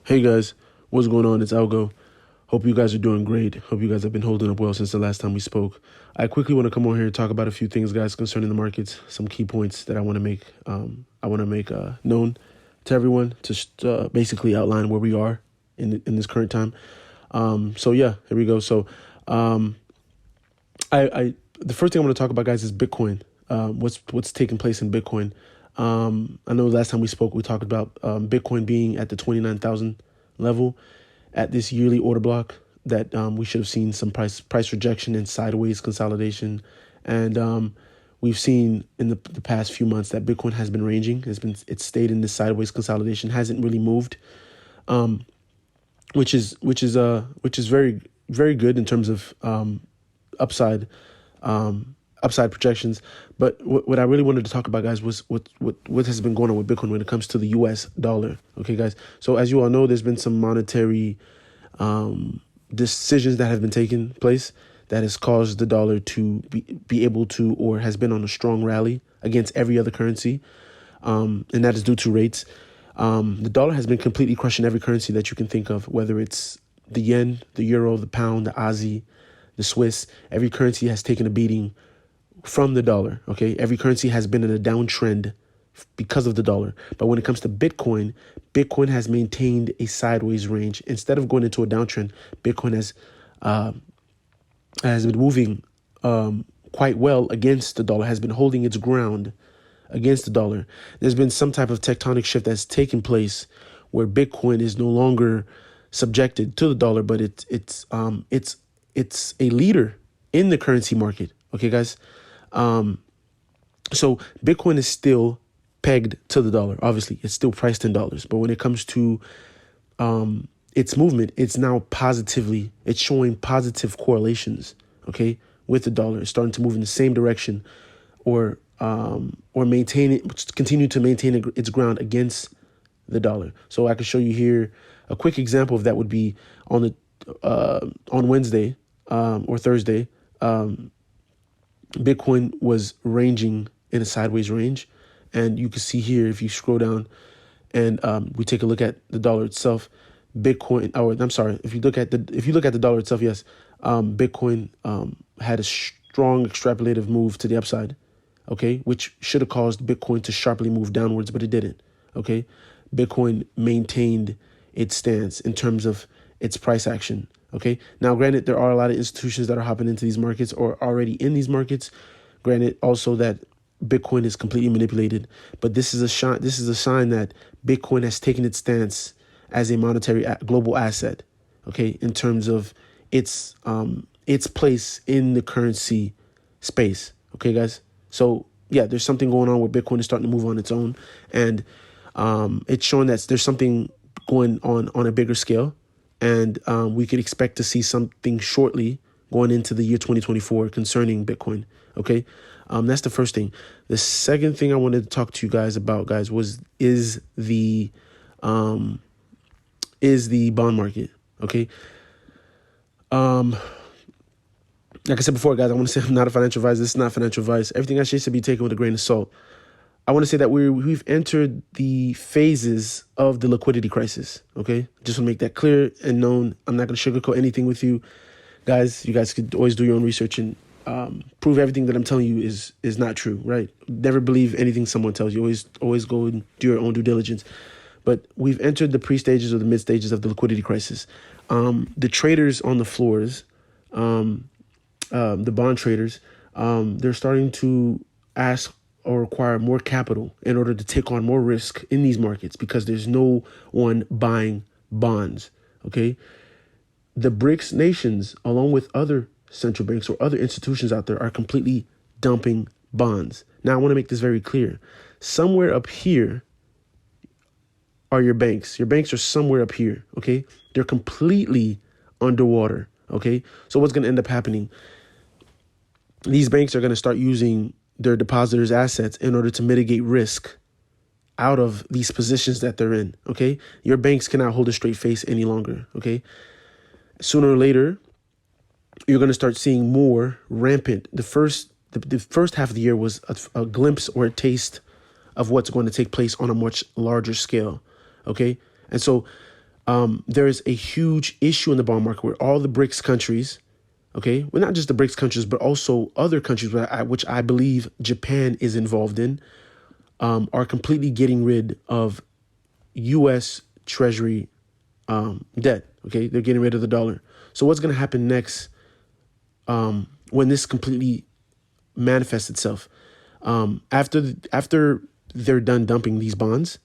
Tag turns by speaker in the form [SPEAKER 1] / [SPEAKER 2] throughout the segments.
[SPEAKER 1] Hey guys, what's going on? It's Algo. Hope you guys are doing great. Hope you guys have been holding up well since the last time we spoke. I quickly want to come on here and talk about a few things, guys, concerning the markets. Some key points that I want to make. Known to everyone to basically outline where we are in this current time. Here we go. I the first thing I want to talk about, guys, is Bitcoin. What's taking place in Bitcoin. I know last time we spoke, we talked about Bitcoin being at the 29,000 level at this yearly order block that we should have seen some price rejection and sideways consolidation. And we've seen in the past few months that Bitcoin has been ranging. It's stayed in this sideways consolidation, hasn't really moved, which is very, very good in terms of upside projections. But what I really wanted to talk about, guys, was what has been going on with Bitcoin when it comes to the U.S. dollar. Okay, guys. So as you all know, there's been some monetary decisions that have been taking place that has caused the dollar to be able to, or has been on a strong rally against every other currency. And that is due to rates. The dollar has been completely crushing every currency that you can think of, whether it's the yen, the euro, the pound, the Aussie, the Swiss. Every currency has taken a beating from the dollar. Okay, every currency has been in a downtrend because of the dollar. But when it comes to Bitcoin, Bitcoin has maintained a sideways range instead of going into a downtrend. Bitcoin has been moving quite well against the dollar, has been holding its ground against the dollar. There's been some type of tectonic shift that's taken place where Bitcoin is no longer subjected to the dollar, but it's a leader in the currency market. Okay, guys. So Bitcoin is still pegged to the dollar. Obviously, it's still priced in dollars. But when it comes to its movement, it's now it's showing positive correlations, okay, with the dollar. It's starting to move in the same direction or continue to maintain its ground against the dollar. So I can show you here a quick example of that would be on Wednesday or Thursday. Bitcoin was ranging in a sideways range, and you can see here if you scroll down and we take a look at the dollar itself, if you look at the dollar itself, yes, Bitcoin had a strong extrapolative move to the upside, okay, which should have caused Bitcoin to sharply move downwards, but it didn't. Okay, Bitcoin maintained its stance in terms of its price action. Okay. Now, granted, there are a lot of institutions that are hopping into these markets or already in these markets. Granted, also that Bitcoin is completely manipulated, but this is a sign that Bitcoin has taken its stance as a monetary global asset. Okay, in terms of its place in the currency space. Okay, guys. So yeah, there's something going on where Bitcoin is starting to move on its own, and it's showing that there's something going on a bigger scale. And we could expect to see something shortly going into the year 2024 concerning Bitcoin. Okay, that's the first thing. The second thing I wanted to talk to you guys about, guys, is the bond market. Okay. Like I said before, guys, I want to say I'm not a financial advisor. This is not financial advice. Everything I say should be taken with a grain of salt. I want to say that we've entered the phases of the liquidity crisis, okay? Just want to make that clear and known. I'm not going to sugarcoat anything with you. Guys, you guys could always do your own research and prove everything that I'm telling you is not true, right? Never believe anything someone tells you. Always go and do your own due diligence. But we've entered the pre-stages or the mid-stages of the liquidity crisis. The traders on the floors, the bond traders, they're starting to ask or require more capital in order to take on more risk in these markets because there's no one buying bonds, okay? The BRICS nations, along with other central banks or other institutions out there, are completely dumping bonds. Now, I want to make this very clear. Somewhere up here are your banks. Your banks are somewhere up here, okay? They're completely underwater, okay? So what's going to end up happening? These banks are going to start using their depositors' assets in order to mitigate risk out of these positions that they're in, okay? Your banks cannot hold a straight face any longer, okay? Sooner or later, you're going to start seeing more rampant. The first half of the year was a glimpse or a taste of what's going to take place on a much larger scale, okay? And so there is a huge issue in the bond market where all the BRICS countries, okay, well, not just the BRICS countries, but also other countries, which I believe Japan is involved in, are completely getting rid of U.S. Treasury debt. Okay, they're getting rid of the dollar. So what's going to happen next when this completely manifests itself? After they're done dumping these bonds,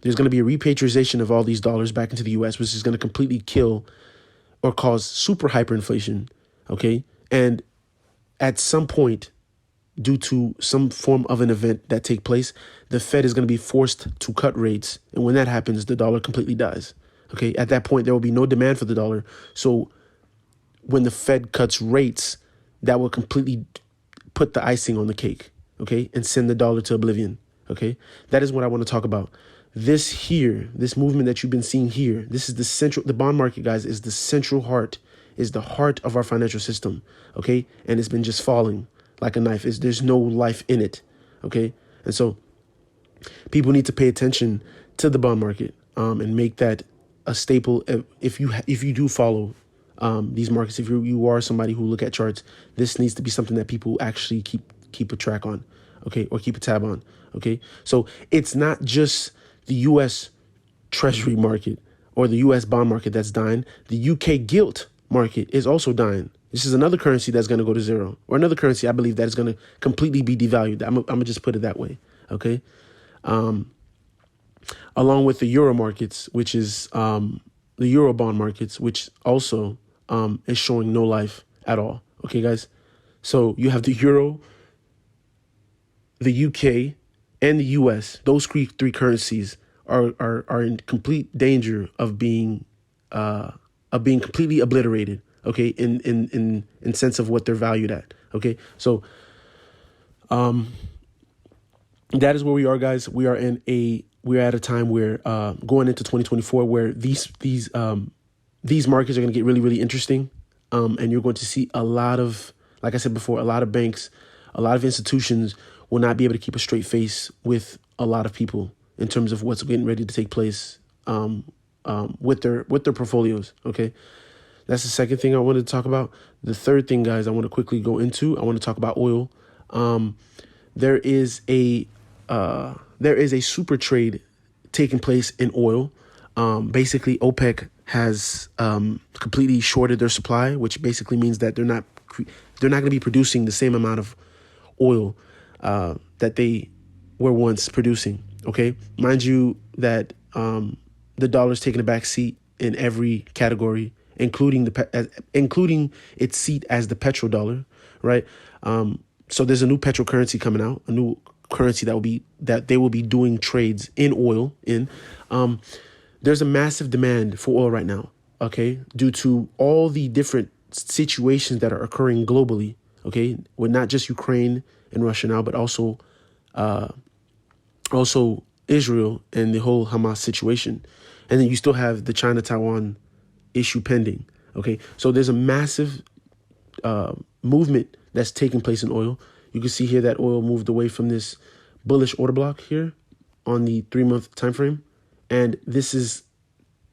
[SPEAKER 1] there's going to be a repatriation of all these dollars back into the U.S., which is going to completely kill or cause super hyperinflation. Okay, and at some point, due to some form of an event that take place, the Fed is going to be forced to cut rates. And when that happens, the dollar completely dies. Okay, at that point, there will be no demand for the dollar. So when the Fed cuts rates, that will completely put the icing on the cake, okay, and send the dollar to oblivion, okay? That is what I want to talk about. This movement that you've been seeing here, this is the bond market, guys, is the central heart, is the heart of our financial system, okay? And it's been just falling like a knife. There's no life in it, okay? And so people need to pay attention to the bond market and make that a staple. If you do follow these markets, if you are somebody who look at charts, this needs to be something that people actually keep a track on, okay, or keep a tab on, okay? So it's not just the U.S. Treasury market or the U.S. bond market that's dying. The U.K. gilt market is also dying. This is another currency that's going to go to zero, or another currency I believe that is going to completely be devalued. I'm going to just put it that way, okay? Along with the euro markets, which is the euro bond markets, which also is showing no life at all. Okay, guys? So you have the euro, the UK, and the US. Those three currencies are in complete danger of being completely obliterated. Okay, in sense of what they're valued at. Okay, so that is where we are, guys. We're at a time where going into 2024, where these markets are going to get really, really interesting. And you're going to see a lot of, like I said before, a lot of banks, a lot of institutions will not be able to keep a straight face with a lot of people in terms of what's getting ready to take place with their portfolios. Okay, that's the second thing I wanted to talk about. The third thing, guys, I want to quickly go into. I want to talk about oil. There is a super trade taking place in oil. Basically, OPEC has completely shorted their supply, which basically means that they're not going to be producing the same amount of oil that they were once producing. Okay, mind you that the dollar's taking a back seat in every category, including its seat as the petrodollar, right? So there's a new petrocurrency coming out, a new currency that they will be doing trades in oil in. There's a massive demand for oil right now, okay, due to all the different situations that are occurring globally, okay, with not just Ukraine and Russia now, but also Israel and the whole Hamas situation. And then you still have the China-Taiwan issue pending, okay? So there's a massive movement that's taking place in oil. You can see here that oil moved away from this bullish order block here on the 3-month time frame. And this is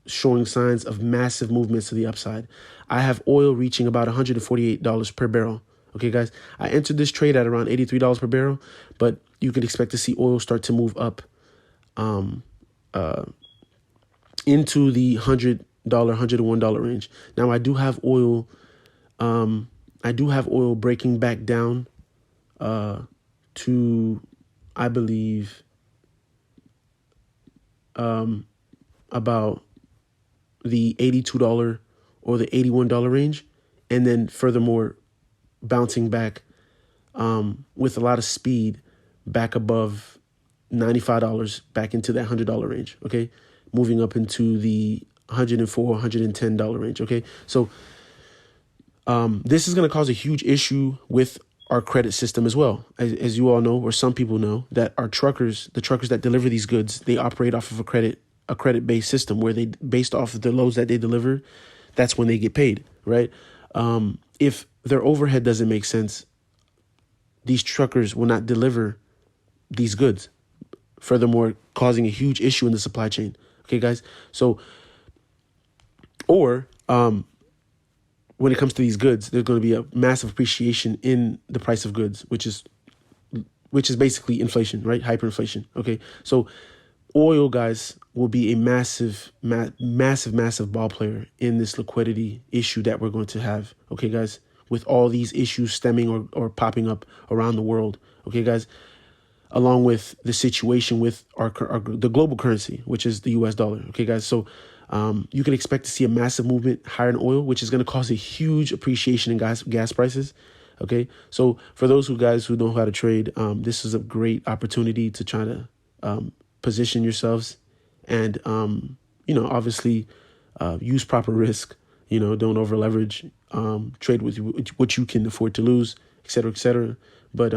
[SPEAKER 1] showing signs of massive movements to the upside. I have oil reaching about $148 per barrel. Okay, guys, I entered this trade at around $83 per barrel, but you can expect to see oil start to move up into the $100, $101 range. Now, I do have oil breaking back down to, I believe, about the $82 or the $81 range, and then furthermore bouncing back with a lot of speed back above $95 back into that $100 range. Okay, moving up into the $104, $110 range. Okay, so this is going to cause a huge issue with our credit system as well. As you all know, or some people know, that our truckers, the truckers that deliver these goods, they operate off of a credit-based system where they, based off of the loads that they deliver, that's when they get paid, right? If their overhead doesn't make sense, these truckers will not deliver these goods, furthermore causing a huge issue in the supply chain. Okay, guys? So Or when it comes to these goods, there's going to be a massive appreciation in the price of goods, which is basically inflation, right? Hyperinflation. Okay, so oil, guys, will be a massive ball player in this liquidity issue that we're going to have. Okay, guys, with all these issues stemming or popping up around the world. Okay, guys, along with the situation with the global currency, which is the US dollar. Okay, guys, so you can expect to see a massive movement higher in oil, which is going to cause a huge appreciation in gas prices. Okay, so for those guys who know how to trade, this is a great opportunity to try to position yourselves and, obviously use proper risk. Don't over leverage, trade with what you can afford to lose, et cetera, et cetera. But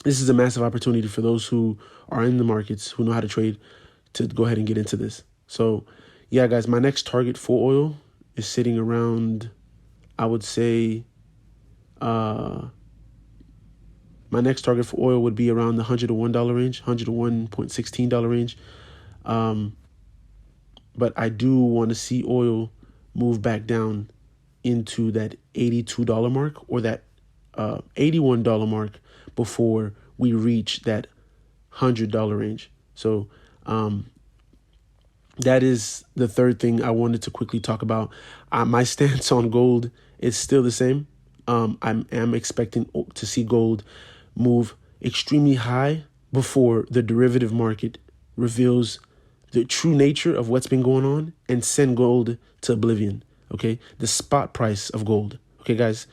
[SPEAKER 1] this is a massive opportunity for those who are in the markets, who know how to trade, to go ahead and get into this. So, yeah, guys, my next target for oil is sitting around, I would say, my next target for oil would be around the $101 range, $101.16 range. But I do want to see oil move back down into that $82 mark or that $81 mark before we reach that $100 range. So that is the third thing I wanted to quickly talk about. My stance on gold is still the same. I am expecting to see gold move extremely high before the derivative market reveals the true nature of what's been going on and send gold to oblivion. Okay, the spot price of gold. Okay, guys.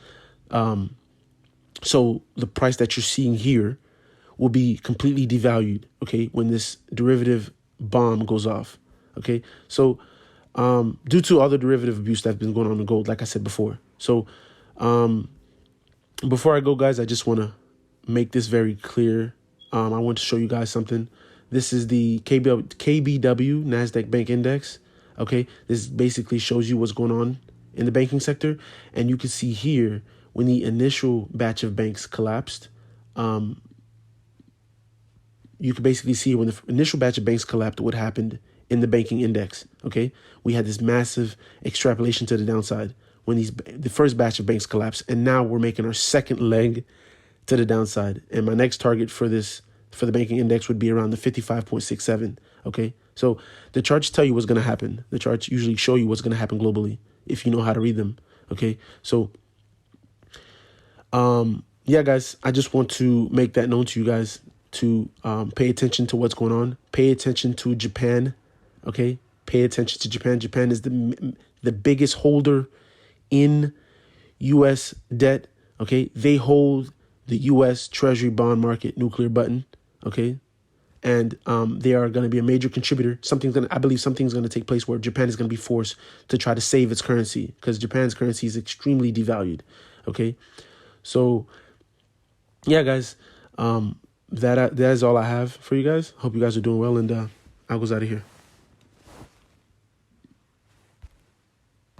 [SPEAKER 1] So the price that you're seeing here will be completely devalued. Okay, when this derivative bomb goes off. Okay, so due to all the derivative abuse that's been going on in gold, like I said before. So before I go, guys, I just want to make this very clear. I want to show you guys something. This is the KBW NASDAQ Bank Index. Okay, this basically shows you what's going on in the banking sector. And you can see here when the initial batch of banks collapsed, you can basically see when the initial batch of banks collapsed, what happened in the banking index. Okay, we had this massive extrapolation to the downside when the first batch of banks collapsed, and now we're making our second leg to the downside. And my next target for the banking index would be around the 55.67. Okay, so the charts tell you what's going to happen. The charts usually show you what's going to happen globally if you know how to read them. Okay, so yeah, guys, I just want to make that known to you guys to pay attention to what's going on. Pay attention to Japan. Okay, pay attention to Japan. Japan is the biggest holder in U.S. debt. Okay, they hold the U.S. Treasury bond market nuclear button. Okay, and they are going to be a major contributor. I believe something's going to take place where Japan is going to be forced to try to save its currency because Japan's currency is extremely devalued. Okay, so yeah, guys, that is all I have for you guys. Hope you guys are doing well, and I goes out of here.